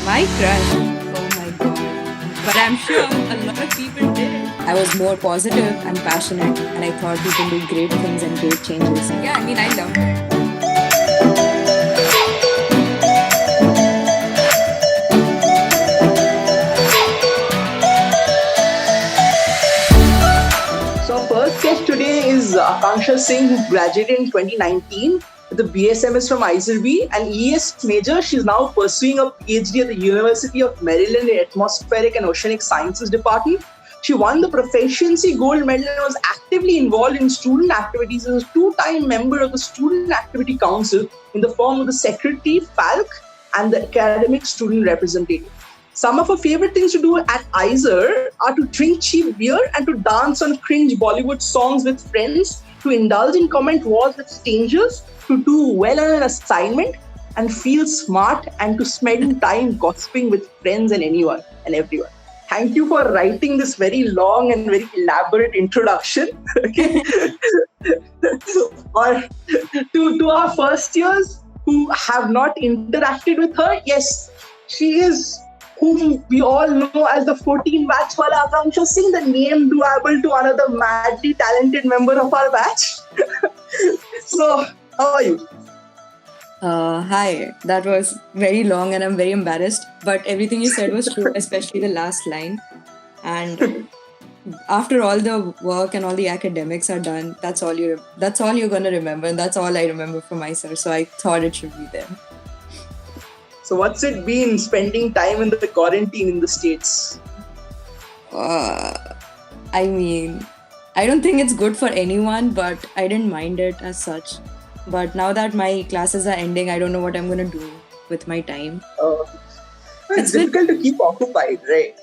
My crush. Oh my god. But I'm sure a lot of people did. I was more positive and passionate, and I thought we can do great things and great changes. Yeah, I mean, I loved it. So our first guest today is Akanksha Singh, who graduated in 2019 with a BSMS from IISERB, an ES major. She's now pursuing a PhD at the University of Maryland in Atmospheric and Oceanic Sciences Department. She won the Proficiency Gold Medal and was actively involved in student activities as a two-time member of the Student Activity Council in the form of the Secretary, FALC, and the Academic Student Representative. Some of her favorite things to do at IISER are to drink cheap beer and to dance on cringe Bollywood songs with friends, to indulge in comment wars with strangers, to do well on an assignment and feel smart, and to spend time gossiping with friends and anyone and everyone. Thank you for writing this very long and very elaborate introduction. Or to our first years who have not interacted with her, yes, she is whom we all know as the 14 batch wala Akanksha Singh, the name doable to another madly talented member of our batch. So, how are you? Hi, that was very long and I'm very embarrassed. But everything you said was true, especially the last line. And after all the work and all the academics are done, that's all you're gonna remember, and that's all I remember from myself. So I thought it should be there. So, what's it been spending time in the quarantine in the States? I mean, I don't think it's good for anyone, but I didn't mind it as such. But now that my classes are ending, I don't know what I'm gonna do with my time. It's difficult to keep occupied, right?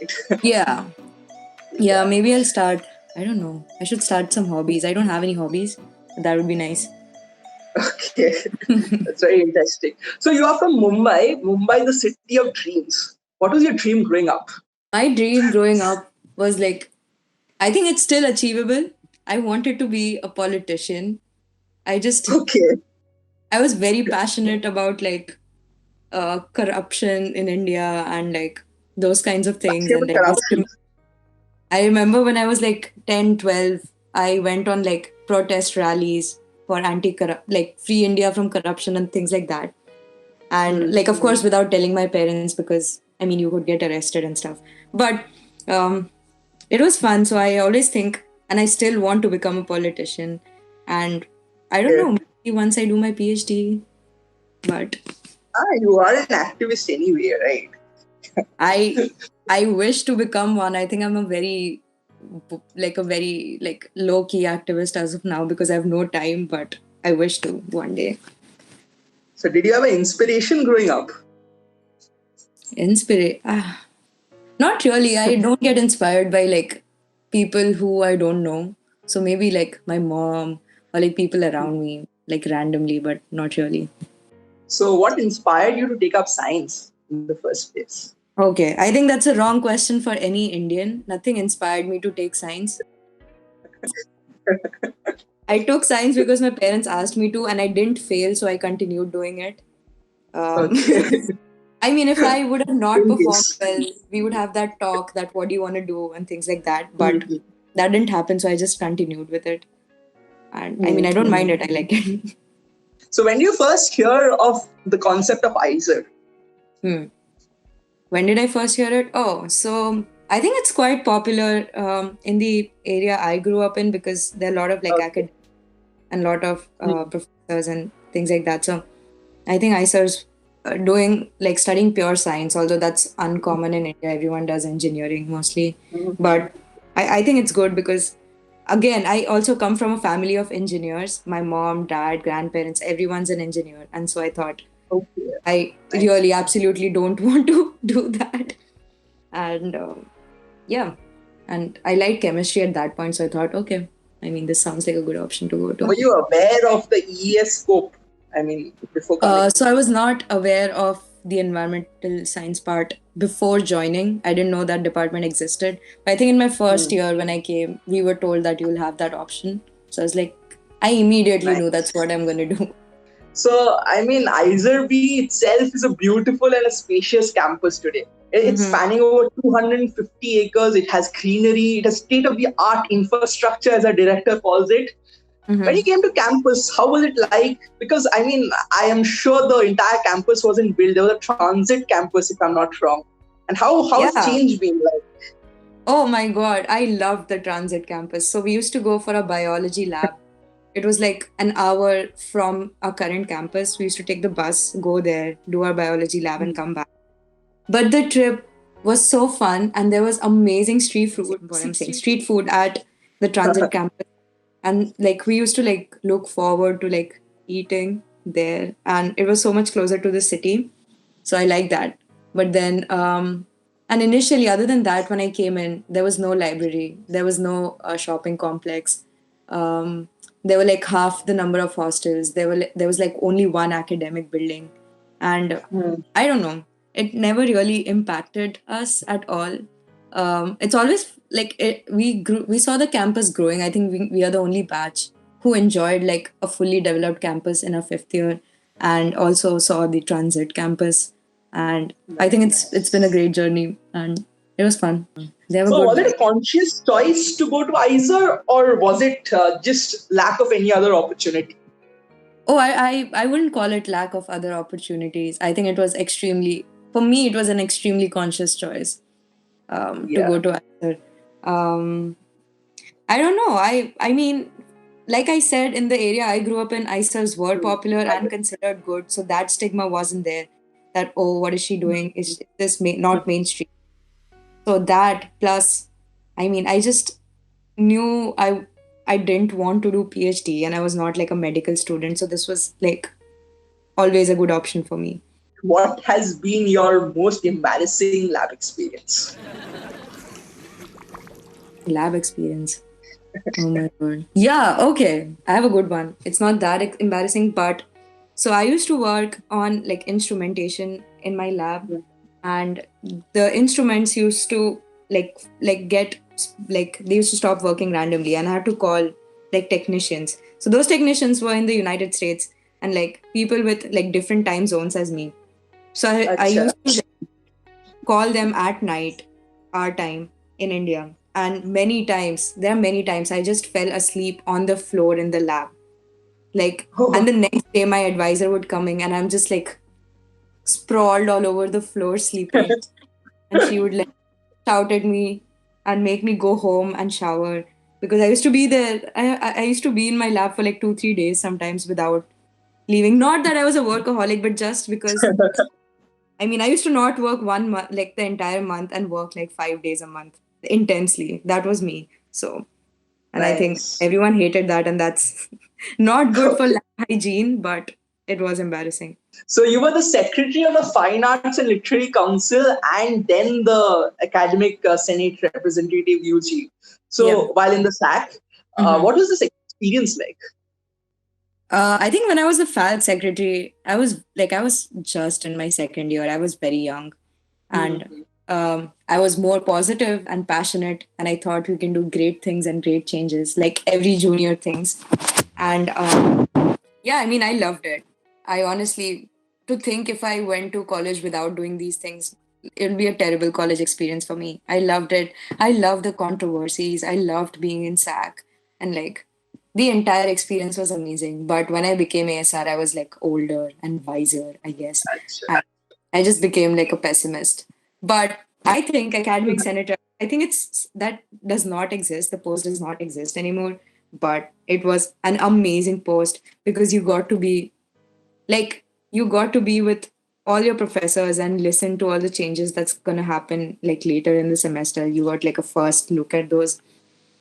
Yeah, maybe I'll start. I don't know. I should start some hobbies. I don't have any hobbies. But that would be nice. Okay, that's very interesting. So you are from Mumbai, the city of dreams. What was your dream growing up? My dream growing up was like, I think it's still achievable. I wanted to be a politician. Okay. I was very passionate about like corruption in India and like those kinds of things. And like, I remember when I was like 10, 12, I went on like protest rallies for like free India from corruption and things like that. And like, of course, without telling my parents, because I mean, you could get arrested and stuff. But it was fun. So I always think, and I still want to become a politician. And I don't know, maybe once I do my PhD, but... you are an activist anyway, right? I wish to become one. I think I'm a very low-key activist as of now because I have no time, but I wish to one day. So did you have an inspiration growing up? Not really. I don't get inspired by like people who I don't know. So maybe like my mom or like people around me, like randomly, but not really. So what inspired you to take up science in the first place? Okay, I think that's a wrong question for any Indian. Nothing inspired me to take science. I took science because my parents asked me to and I didn't fail, so I continued doing it. I mean, if I would have not performed well, we would have that talk that what do you want to do and things like that. But that didn't happen, so I just continued with it. And I mean, I don't mind it. I like it. So when did you first hear of the concept of IISERB? When did I first hear it? Oh, so I think it's quite popular in the area I grew up in because there are a lot of like academics and a lot of professors and things like that. So I think IISERB's doing like studying pure science, although that's uncommon in India. Everyone does engineering mostly. But I think it's good because again, I also come from a family of engineers. My mom, dad, grandparents, everyone's an engineer. And so I thought, I really absolutely don't want to do that. And and I liked chemistry at that point. So I thought, okay, I mean, this sounds like a good option to go to. Were you aware of the ES scope? I mean, before coming? So I was not aware of the environmental science part before joining. I didn't know that department existed. But I think in my first year when I came, we were told that you will have that option. So I was like, I immediately knew that's what I'm going to do. So, I mean, IISERB itself is a beautiful and a spacious campus today. It's Mm-hmm. spanning over 250 acres. It has greenery. It has state-of-the-art infrastructure, as our director calls it. When you Mm-hmm. came to campus, how was it like? Because, I mean, I am sure the entire campus wasn't built. There was a transit campus, if I'm not wrong. And how has Yeah. change been like? Oh my God, I loved the transit campus. So we used to go for a biology lab. It was like an hour from our current campus. We used to take the bus, go there, do our biology lab, and come back. But the trip was so fun, and there was amazing street food. What I'm saying, street food at the transit campus, and like we used to like look forward to like eating there, and it was so much closer to the city, so I like that. But then, and initially, other than that, when I came in, there was no library, there was no shopping complex. Um, there were like half the number of hostels. There was like only one academic building, and Hmm. I don't know. It never really impacted us at all. It's always like we grew. We saw the campus growing. I think we are the only batch who enjoyed like a fully developed campus in our fifth year, and also saw the transit campus. And I think it's been a great journey, and it was fun. They have a So, good was it vibe. a conscious choice to go to IISER, or was it just lack of any other opportunity? Oh, I wouldn't call it lack of other opportunities. I think it was extremely, for me, it was an extremely conscious choice to Yeah. go to either. Um, I don't know. I mean, like I said, in the area I grew up in, ISERs were popular and considered good. So that stigma wasn't there. That, oh, what is she doing? Is this not mainstream? So that plus, I mean, I just knew I didn't want to do PhD, and I was not like a medical student. So this was like always a good option for me. What has been your most embarrassing lab experience? Lab experience. Oh my god. Yeah, okay. I have a good one. It's not that embarrassing, but so I used to work on like instrumentation in my lab, and the instruments used to get like they used to stop working randomly, and I had to call like technicians. So those technicians were in the United States, and like people with like different time zones as me. So I Acha. used to call them at night, our time in India. And there are many times I just fell asleep on the floor in the lab. Like, and the next day my advisor would come in, and I'm just like sprawled all over the floor sleeping. And she would like shout at me and make me go home and shower, because I used to be there. I used to be in my lab for like 2 3 days sometimes without leaving. Not that I was a workaholic, but just because I mean, I used to not work 1 month, like the entire month, and work like 5 days a month intensely. That was me. So, and I think Nice. everyone hated that, and that's not good for Okay. lab hygiene, but it was embarrassing. So you were the secretary of the Fine Arts and Literary Council and then the Academic Senate representative UG. Yeah. So while in the SAC, hmm what was this experience like? I think when I was the FAL secretary, I was just in my second year. I was very young, and Mhm. I was more positive and passionate, and I thought we can do great things and great changes, like every junior things. And yeah, I mean, I loved it. I honestly, to think if I went to college without doing these things, it would be a terrible college experience for me. I loved it. I loved the controversies. I loved being in SAC, and like the entire experience was amazing. But when I became ASR, I was like older and wiser, I guess. Acha. And I just became like a pessimist. But I think academic senator, I think it's that does not exist. The post does not exist anymore. But it was an amazing post, because you got to be with all your professors and listen to all the changes that's gonna happen like later in the semester. You got like a first look at those,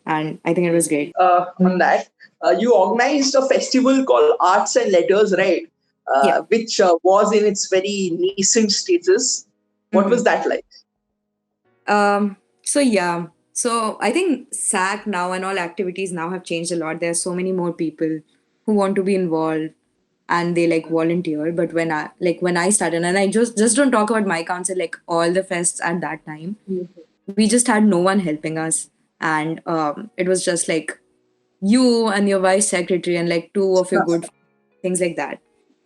and I think it was great. On that, you organized a festival called Arts and Letters, right? Yeah. Which was in its very nascent stages. What was hmm that like? So yeah. So I think SAC now and all activities now have changed a lot. There are so many more people who want to be involved, and they like volunteer. But when I started, and I just don't talk about my council, like all the fests at that time, we just had no one helping us. And it was just like you and your vice secretary and like two of your good things like that.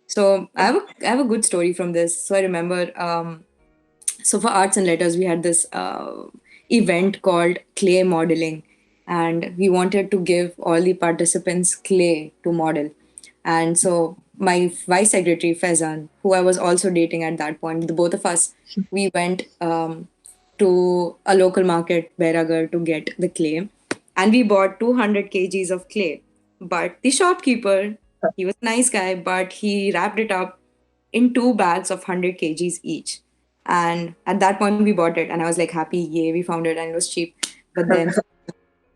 So I have a good story from this. So I remember, so for arts and letters, we had this event called clay modeling, and we wanted to give all the participants clay to model. And so my vice secretary Faizan, who I was also dating at that point, the both of us, we went to a local market, Beragar, to get the clay, and we bought 200 kgs of clay. But the shopkeeper, he was a nice guy, but he wrapped it up in two bags of 100 kgs each. And at that point, we bought it, and I was like happy, yay, we found it, and it was cheap. But then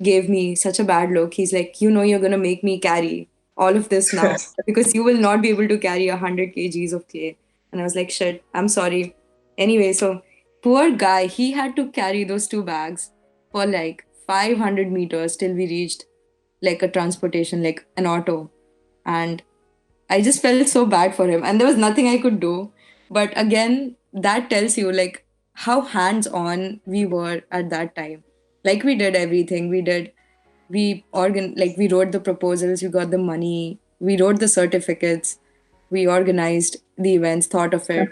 gave me such a bad look. He's like, you're gonna make me carry all of this now because you will not be able to carry 100 kgs of clay. And I was like, shit, I'm sorry. Anyway, so poor guy, he had to carry those two bags for like 500 meters till we reached like a transportation, like an auto. And I just felt so bad for him, and there was nothing I could do. But again, that tells you like how hands on we were at that time. Like we did everything. We wrote the proposals, we got the money, we wrote the certificates, we organized the events, thought of it,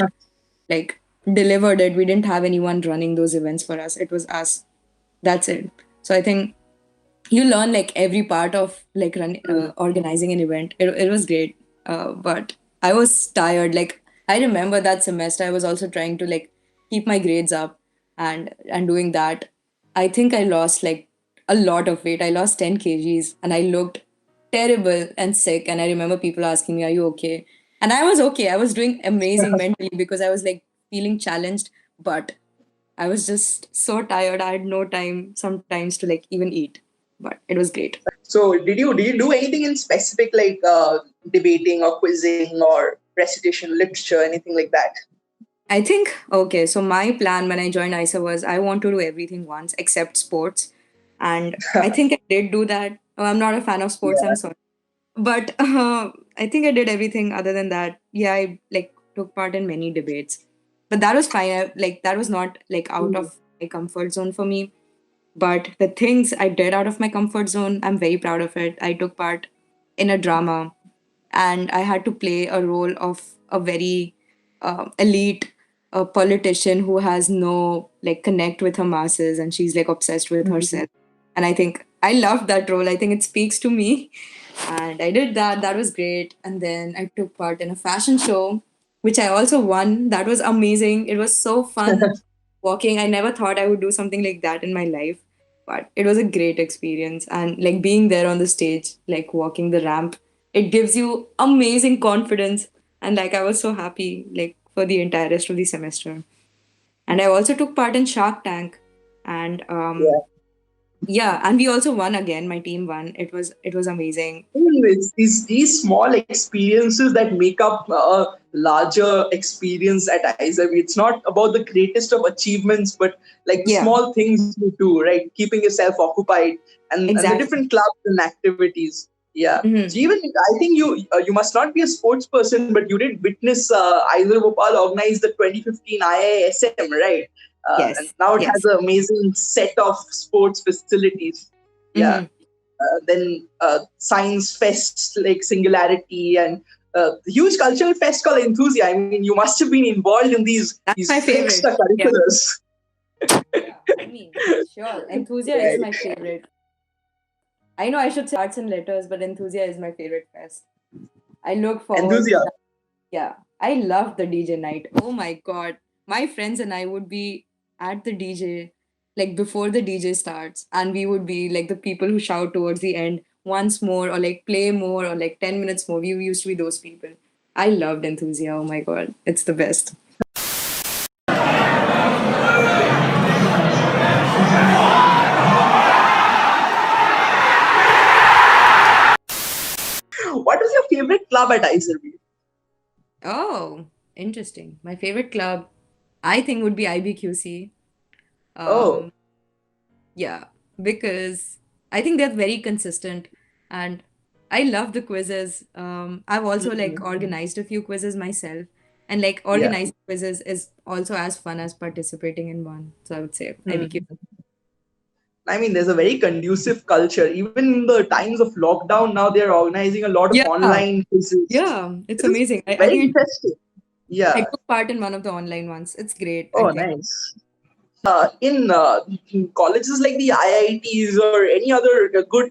like delivered it. We didn't have anyone running those events for us. It was us. That's it. So I think you learn like every part of like organizing an event. It was great, but I was tired. Like I remember that semester I was also trying to like keep my grades up, and doing that I think I lost like a lot of weight. I lost 10 kgs and I looked terrible and sick, and I remember people asking me, are you okay? And I was okay. I was doing amazing mentally because I was like feeling challenged, but I was just so tired. I had no time sometimes to like even eat, but it was great. So did you do anything in specific, like debating or quizzing or recitation, literature, anything like that? I think, okay, so my plan when I joined IISERB was I want to do everything once except sports. And I think I did do that. Oh, I'm not a fan of sports, I'm Yeah. sorry. But I think I did everything other than that. Yeah, I like took part in many debates. But that was fine. Like that was not like out Mm. of my comfort zone for me. But the things I did out of my comfort zone, I'm very proud of it. I took part in a drama, and I had to play a role of a very elite politician who has no like connect with her masses, and she's like obsessed with herself. And I think I loved that role. I think it speaks to me, and I did that. That was great. And then I took part in a fashion show, which I also won. That was amazing. It was so fun walking. I never thought I would do something like that in my life, but it was a great experience. And like being there on the stage, like walking the ramp, it gives you amazing confidence. And like I was so happy like for the entire rest of the semester. And I also took part in Shark Tank. And Yeah. yeah, and we also won again. My team won. It was amazing. It's these small experiences that make up a larger experience at IISERB. It's not about the greatest of achievements, but like the Yeah, small things you do, right? Keeping yourself occupied and the exactly. different clubs and activities. Yeah. Hmm. So even I think you must not be a sports person, but you did witness IISERB Bhopal organize the 2015 IISM, right? And Yes, now it has yes. an amazing set of sports facilities. Yeah. Hmm. Then science fest like Singularity and the huge cultural fest called Enthusia. I mean, you must have been involved in That's my these favorite. Yeah. extracurriculars. Yeah, I mean, sure. Enthusia is Right. my favorite. I know I should say arts and letters, but Enthusia is my favorite fest. I look forward to Enthusia. that. Yeah, I love the DJ night. Oh my God. My friends and I would be at the DJ like before the DJ starts, and we would be like the people who shout towards the end once more, or like play more, or like 10 minutes more. We used to be those people. I loved Enthusia. Oh my God. It's the best. What was your favorite club at IISERB? Oh, interesting. My favorite club, I think, would be IBQC. Oh, Um, yeah, because I think they're very consistent, and I love the quizzes. I've also like mhm. organized a few quizzes myself, and like Yeah. organizing quizzes is also as fun as participating in one. So I would say IBQ. Mhm. I mean, there's a very conducive culture. Even in the times of lockdown, now they're organizing a lot of Yeah, online quizzes. yeah, it's It is amazing. I very think interesting. I Yeah. took part in one of the online ones. It's great, I Oh, think. nice. In colleges like the IITs or any other good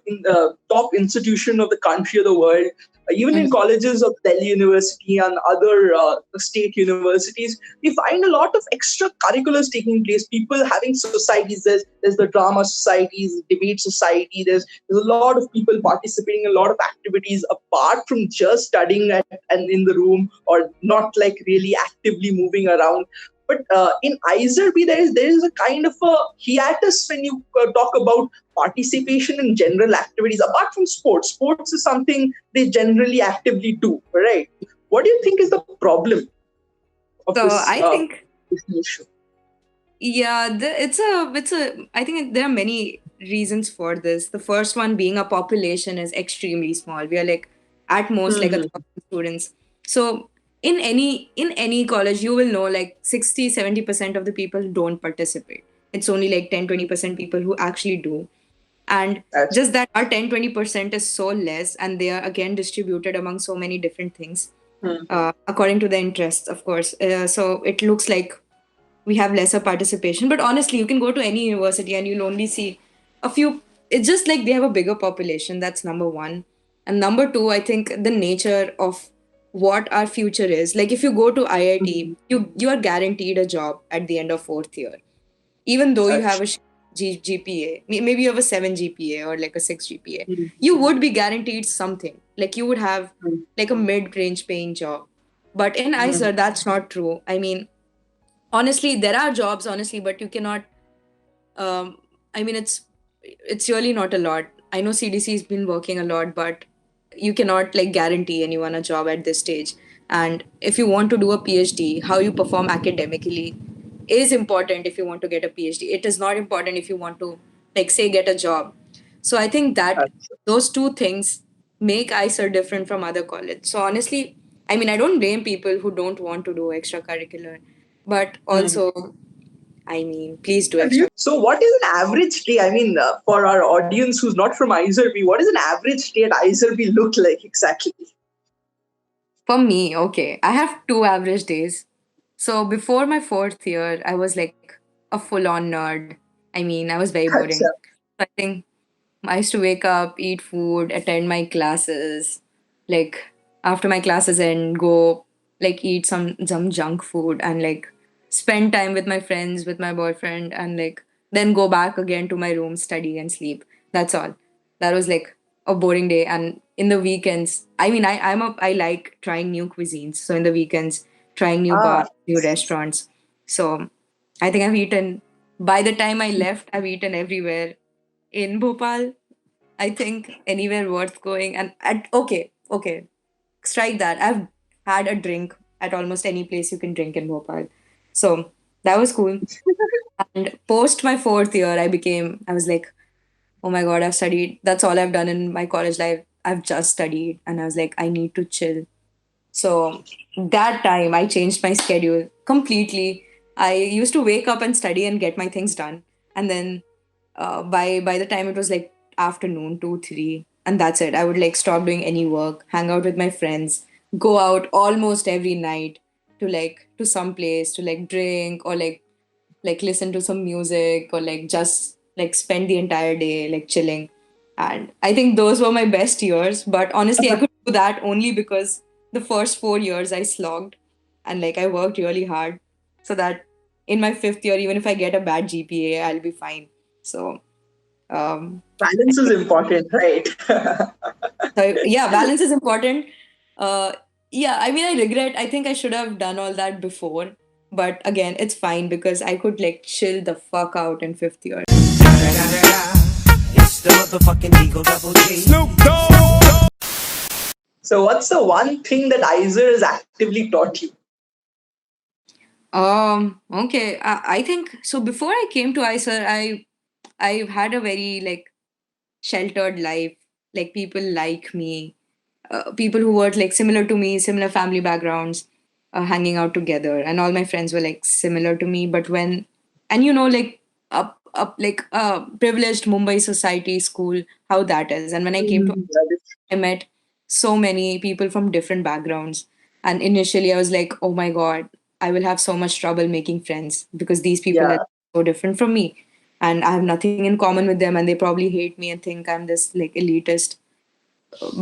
top institution of the country or the world, even in Mm. colleges of Delhi University and other state universities, we find a lot of extracurriculars taking place. People having societies. There's the drama societies, debate society. There's a lot of people participating in a lot of activities apart from just studying and in the room or not like really actively moving around. But in IISERB, there is a kind of a hiatus when you talk about participation in general activities apart from sports. Sports is something they generally actively do, right? What do you think is the problem of So I think, this issue? yeah, I think there are many reasons for this. The first one being our population is extremely small. We are like at most like a Mm-hmm. thousand students. So in any college, you will know like 60-70% of the people don't participate. It's only like 10-20% people who actually do. And That's just that our 10-20% is so less, and they are again distributed among so many different things, mm-hmm. according to the interests, of course. So it looks like we have lesser participation. But honestly, you can go to any university and you'll only see a few. It's just like they have a bigger population. That's number one. And number two, I think the nature of what our future is. Like if you go to IIT, Mm-hmm. you are guaranteed a job at the end of fourth year, even though you have That's a GPA. Maybe you have a 7 GPA or like a 6 GPA. mm-hmm. You would be guaranteed something. Like you would have like a mid-range paying job. But in Mm-hmm. IISER, that's not true. I mean, honestly, there are jobs, honestly, but you cannot. um I mean, it's really not a lot. I know CDC has been working a lot, but you cannot like guarantee anyone a job at this stage. And if you want to do a PhD, how you perform academically is important. If you want to get a PhD, it is not important if you want to, like, say, get a job. So I think that That's those two things make ICER different from other college. So honestly, I mean, I don't blame people who don't want to do extracurricular, but mm-hmm. also, I mean, please do extra. So, what is an average day? I mean, for our audience who's not from IISERB, what does an average day at IISERB look like exactly? For me, okay, I have two average days. So before my fourth year, I was like a full on nerd. I mean, I was very boring. Acha. So I think I used to wake up, eat food, attend my classes, like after my classes end, go like eat some junk food and like spend time with my friends, with my boyfriend, and like then go back again to my room, study and sleep. That's all. That was like a boring day. And in the weekends, I mean, I like trying new cuisines. So in the weekends, trying new Ah, bars, new restaurants. So I think I've eaten. By the time I left, I've eaten everywhere in Bhopal. I think anywhere worth going. And okay, strike that. I've had a drink at almost any place you can drink in Bhopal. So that was cool. And post my fourth year, I was like, oh my God, I've studied. That's all I've done in my college life. I've just studied. And I was like, I need to chill. So that time I changed my schedule completely. I used to wake up and study and get my things done. And then by the time it was like afternoon, 2, 3, and that's it. I would like stop doing any work, hang out with my friends, go out almost every night to some place to like drink or like listen to some music or like just like spend the entire day like chilling. And I think those were my best years. But honestly, I could do that only because the first 4 years I slogged and like I worked really hard so that in my fifth year, even if I get a bad GPA, I'll be fine. So, um, I balance is think, important, right? so yeah, balance is important. Uh, yeah, I mean, I regret. I think I should have done all that before. But again, it's fine because I could like chill the fuck out in fifth year. It's the motherfucking Eagle Double G. Snoop Dogg. So, what's the one thing that IISER has actively taught you? Okay. I think so. Before I came to ICER, I've had a very like sheltered life. Like people like me, people who were like similar to me, similar family backgrounds, hanging out together, and all my friends were like similar to me. But when, and like a privileged Mumbai society school, how that is. And when I came to, I met so many people from different backgrounds. And initially I was like, oh my God, I will have so much trouble making friends because these people are Yeah. so different from me. And I have nothing in common with them, and they probably hate me and think I'm this like elitist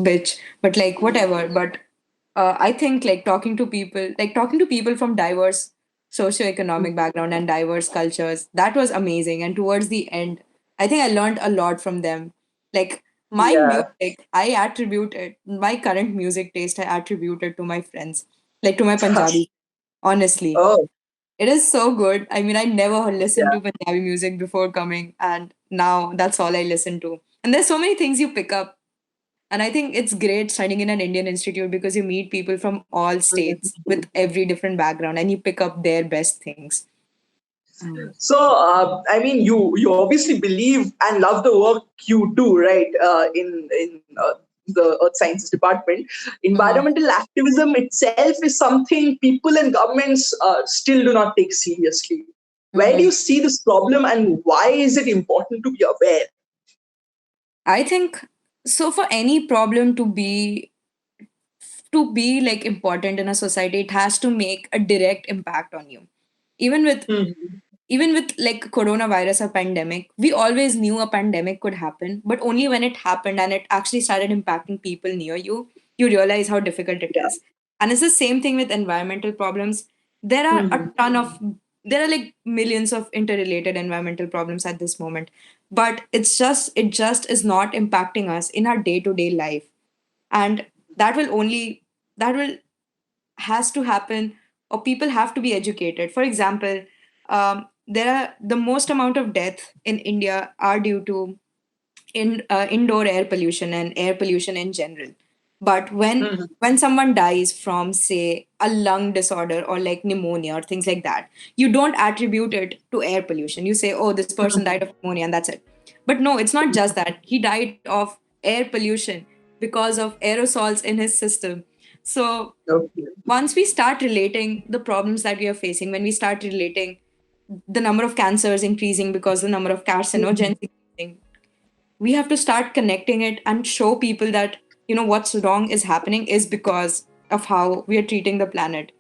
bitch. But like whatever. But I think like talking to people from diverse socioeconomic background and diverse cultures, that was amazing. And towards the end, I think I learned a lot from them. Like my Yeah. music, I attribute it, my current music taste, I attribute it to my friends, like to my Punjabi. Honestly, Oh, it is so good. I mean, I never listened yeah. to Punjabi music before coming, and now that's all I listen to. And there's so many things you pick up, and I think it's great studying in an Indian institute because you meet people from all states with every different background and you pick up their best things. Mm. So, I mean, you obviously believe and love the work you do, right? In the Earth Sciences department, Mhm. environmental activism itself is something people and governments still do not take seriously. Where do Mhm. you see this problem, and why is it important to be aware? I think so for any problem to be like important in a society, it has to make a direct impact on you. Even with Mhm. even with like coronavirus or pandemic, we always knew a pandemic could happen, but only when it happened and it actually started impacting people near you, you realize how difficult it Yeah. is. And it's the same thing with environmental problems. There are a Mhm. ton of there are like millions of interrelated environmental problems at this moment, but it just is not impacting us in our day-to-day life. And that will only that will has to happen, or people have to be educated. For example, there are the most amount of death in India are due to indoor air pollution and air pollution in general. But Mhm. when someone dies from, say, a lung disorder or like pneumonia or things like that, you don't attribute it to air pollution. You say, oh, this person died of pneumonia and that's it. But no, it's not just that. He died of air pollution because of aerosols in his system. So Okay. once we start relating the problems that we are facing, when we start relating the number of cancers increasing because the number of carcinogens increasing, we have to start connecting it and show people that what's wrong is happening is because of how we are treating the planet.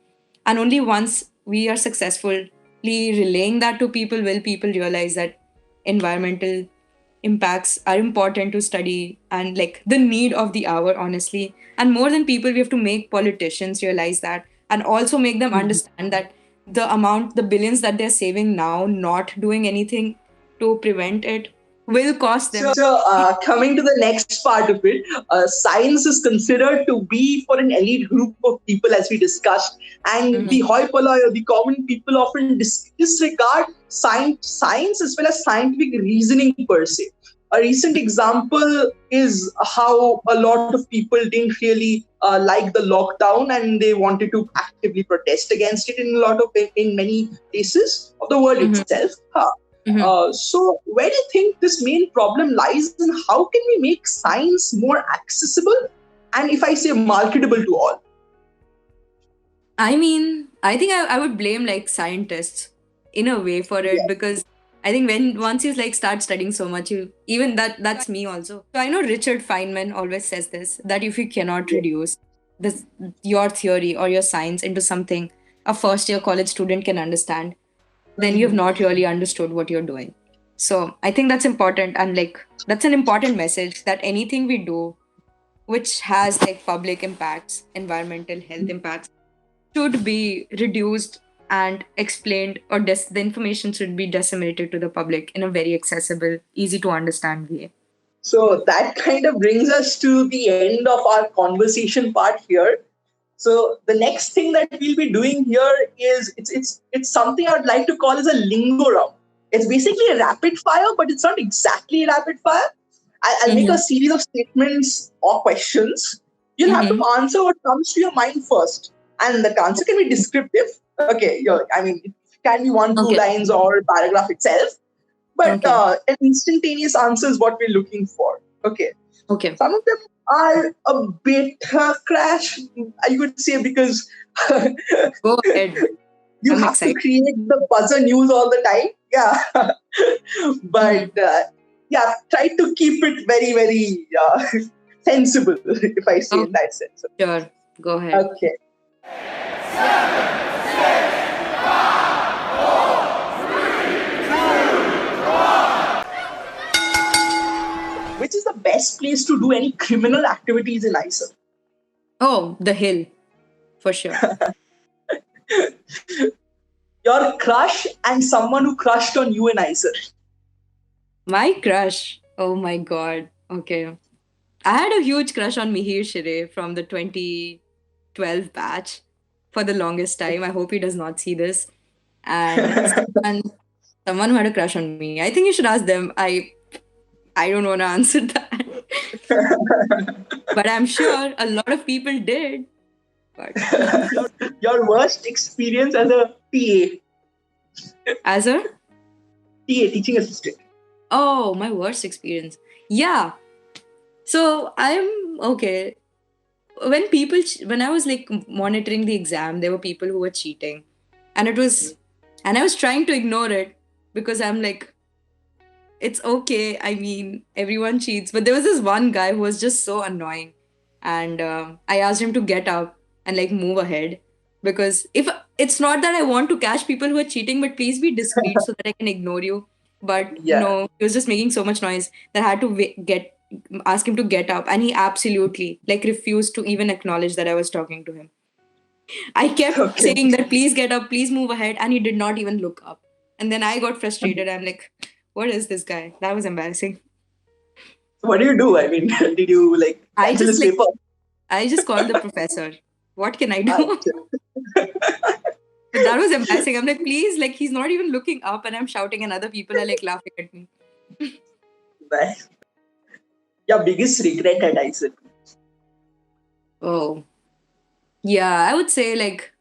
And only once we are successfully relaying that to people will people realize that environmental impacts are important to study and like the need of the hour, honestly. And more than people, we have to make politicians realize that, and also make them understand that the billions that they're saving now not doing anything to prevent it will cost them. So, coming to the next part of it, science is considered to be for an elite group of people, as we discussed, and the Mhm. hoi polloi or the common people often disregard science as well as scientific reasoning per se. A recent example is how a lot of people didn't really like the lockdown, and they wanted to actively protest against it in a lot of in many places of the world Mhm. itself. Mhm. So, where do you think this main problem lies, and how can we make science more accessible and, if I say, marketable to all? I mean, I think I would blame like scientists in a way for it, Yeah. because I think when once you like start studying so much, you even that's me also. So I know Richard Feynman always says this, that if you cannot Yeah. reduce this your theory or your science into something a first year college student can understand, then you have Mhm. not really understood what you're doing. So I think that's important, and like that's an important message that anything we do which has like public impacts, environmental health impacts, should be reduced and explained, or the information should be disseminated to the public in a very accessible, easy to understand way. So that kind of brings us to the end of our conversation part here. So the next thing that we'll be doing here is it's something I would like to call as a lingo round. It's basically a rapid fire, but it's not exactly a rapid fire. I'll make a Mm-hmm. series of statements or questions. You'll have to Mm-hmm. answer what comes to your mind first, and the answer can be descriptive. Okay, I mean, it can be one, two Okay. lines or a paragraph itself, but Okay. an instantaneous answer is what we're looking for. Okay, Okay. some of them are a bit crash, I would say, because Go ahead. you I'm have to excited. create the buzzer news all the time. Yeah. But yeah, try to keep it very, very sensible, if I say Oh, in that sense. sure. Go ahead. Okay. Which is the best place to do any criminal activities in IISERB? Oh, the hill, for sure. Your crush and someone who crushed on you in IISERB. My crush. Oh my God. Okay. I had a huge crush on Mihir Shire from the 2012 batch for the longest time. I hope he does not see this. And someone who had a crush on me. I think you should ask them. I don't want to answer that. But I'm sure a lot of people did. But Your worst experience as a as a teaching assistant. oh, my worst experience. Yeah. So I'm okay. When I was like monitoring the exam, there were people who were cheating, and I was trying to ignore it because I'm like, it's okay. I mean, everyone cheats, but there was this one guy who was just so annoying, and I asked him to get up and like move ahead because if it's not that I want to catch people who are cheating, but please be discreet so that I can ignore you. But Yeah. no, he was just making so much noise that I had to get ask him to get up, and he absolutely like refused to even acknowledge that I was talking to him. I kept Okay. saying that please get up, please move ahead, and he did not even look up. And then I got frustrated. I'm like, what is this guy? That was embarrassing. What do you do? I mean, did you like I cancel just his like paper? I just called the professor. What can I do? Achha. But that was embarrassing. I'm like, please, like he's not even looking up, and I'm shouting, and other people are like laughing at me. Nice. Your biggest regret at IISERB? Oh, yeah, I would say like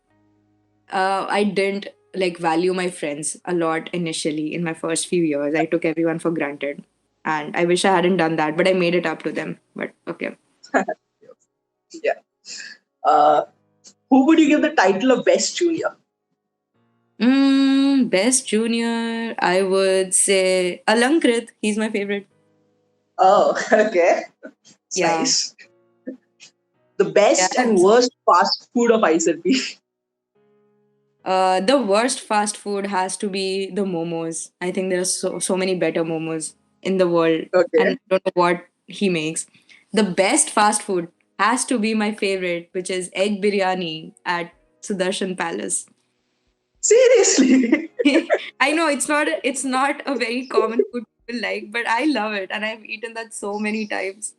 I didn't like value my friends a lot initially in my first few years. I took everyone for granted, and I wish I hadn't done that, but I made it up to them. But okay. Yeah. Uh, who would you give the title of best junior? Best junior, I would say Alankrit. He's my favorite. Oh, okay. It's Yeah. nice. The best and Yeah. worst fast food of IISERB. The worst fast food has to be the momos. I think there are so many better momos in the world, and Okay. I don't know what he makes. The best fast food has to be my favorite, which is egg biryani at Sudarshan Palace. Seriously. I know it's not a very common food people like, but I love it, and I've eaten that so many times.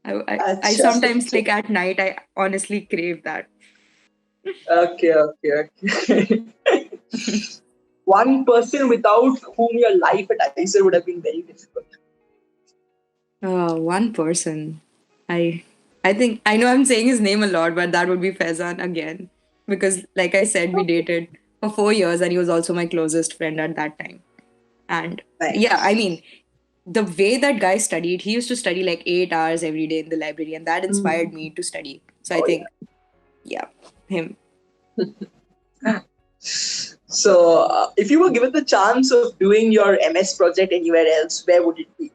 I Achha. sometimes like at night I honestly crave that. Okay, okay, okay. One person without whom your life at IISER would have been very difficult. One person. I I think I know I'm saying his name a lot, but that would be Faizan again. Because like I said, we dated for 4 years and he was also my closest friend at that time. And yeah, I Nice. mean, the way that guy studied, he used to study like 8 hours every day in the library, and that inspired me to study. So I Oh, think, yeah, him. yeah. So, if you were given the chance of doing your MS project anywhere else, where would it be?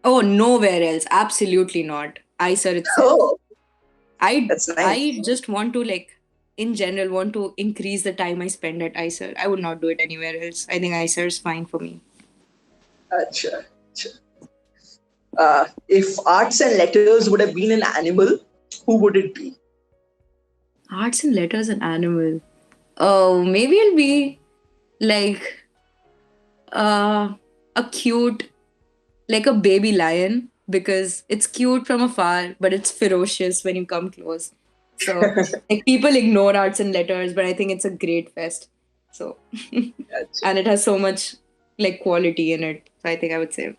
Oh, nowhere else. Absolutely not. ICER itself. Oh, I that's nice. I just want to like in general want to increase the time I spend at ICER. I would not do it anywhere else. I think ICER is fine for me. Achha, achha. If arts and letters would have been an animal, who would it be? Arts and letters and animal. Oh, maybe it'll be like a cute like a baby lion because it's cute from afar, but it's ferocious when you come close. So like people ignore arts and letters, but I think it's a great fest. So Achha. and it has so much like quality in it. So I think I would say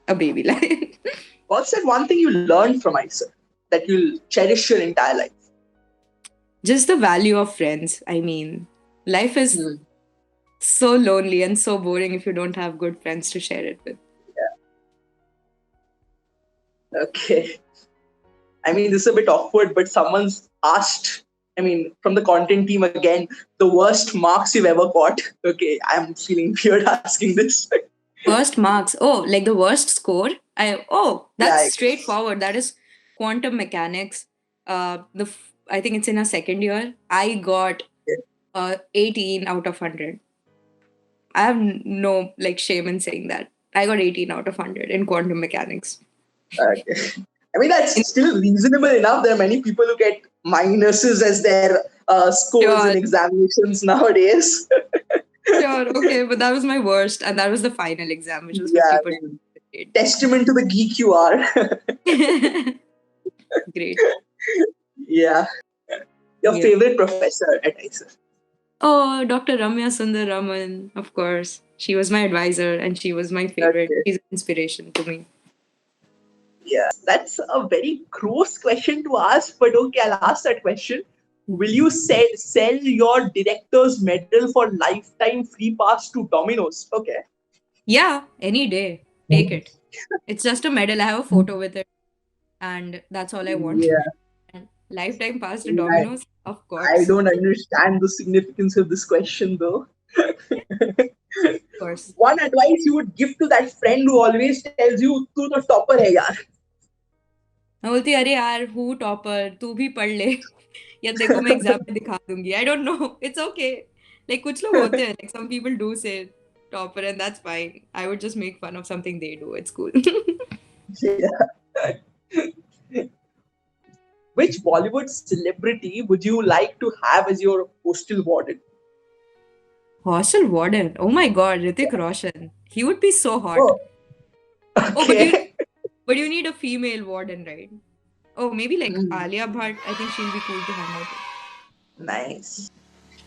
a baby lion. What's that one thing you learned from IISER that you'll cherish your entire life? Just the value of friends. I mean, life is Hmm. so lonely and so boring if you don't have good friends to share it with. Okay. I mean, this is a bit awkward, but someone's asked I mean, from the content team again, the worst marks you've ever got. Okay, I'm feeling weird asking this. Worst marks. Oh, like the worst score? That's Yeah, straightforward. That is quantum mechanics. I think it's in our second year. I got 18 out of 100. I have no like shame in saying that. I got 18 out of 100 in quantum mechanics. okay. I mean, that's still reasonable enough. There are many people who get minuses as their scores in Sure, examinations nowadays. sure, okay, but that was my worst, and that was the final exam, which was Yeah, I 50%. mean, testament to the geek you are. Great. Yeah. Your Yeah. favorite professor at IISERB? Oh, Dr. Ramya Sundar Raman, of course. She was my advisor and she was my favorite. Okay. She's an inspiration to me. Yeah, that's a very gross question to ask, but okay, I'll ask that question. Will you sell your director's medal for lifetime free pass to Domino's? Okay. Yeah, any day. Take it. It's just a medal. I have a photo with it, and that's all I want. Yeah. And lifetime pass to I, Domino's? Of I course. don't understand the significance of this question though. Of course. One advice you would give to that friend who always tells you, "तू तो topper है यार." मैं बोलती अरे यार हूँ topper तू भी पढ़ ले या देखो मैं एग्जाम में दिखा दूंगी I don't know it's okay like कुछ लोग होते हैं like some people do say topper and that's fine I would just make fun of something they do it's cool Yeah. Which Bollywood celebrity would you like to have as your hostel warden? Hostel warden oh my God Hrithik Roshan he would be so hot Oh, oh okay. but you need a female warden right oh maybe like Mm, Alia Bhatt I think she'll be cool to hang out nice.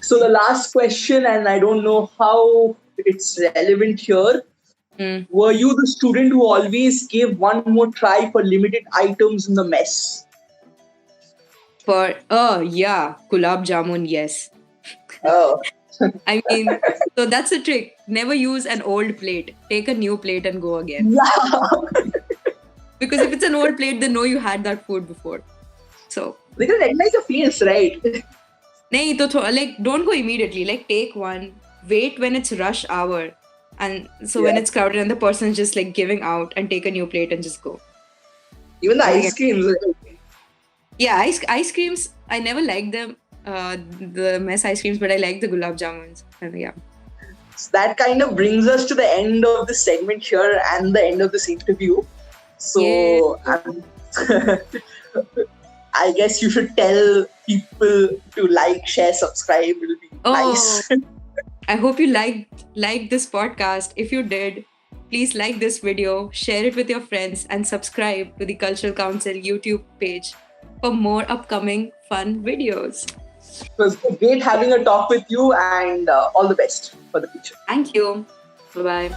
So the last question, and I don't know how it's relevant here. with. Were you the student who always gave one more try for limited items in the mess? For yeah gulab jamun yes Oh, I mean, so that's the trick. Never use an old plate. Take a new plate and go again. yeah. Because if it's an old plate, they know you had that food before. So, They can recognize your face, right? nahi, to like, don't go immediately. Like, take one, wait when it's rush hour. And so when Yeah. it's crowded and the person's just like giving out and take a new plate and just go. Even the ice creams. Yeah, ice creams, I never liked them, the mess ice creams, but I like the gulab jamuns. And yeah. So that kind of brings us to the end of this segment here and the end of this interview. So I guess you should tell people to like, share, subscribe. It'll be nice. I hope you liked this podcast. If you did, please like this video, share it with your friends, and subscribe to the Cultural Council YouTube page for more upcoming fun videos. It was great having a talk with you, and all the best for the future. Thank you. Bye-bye.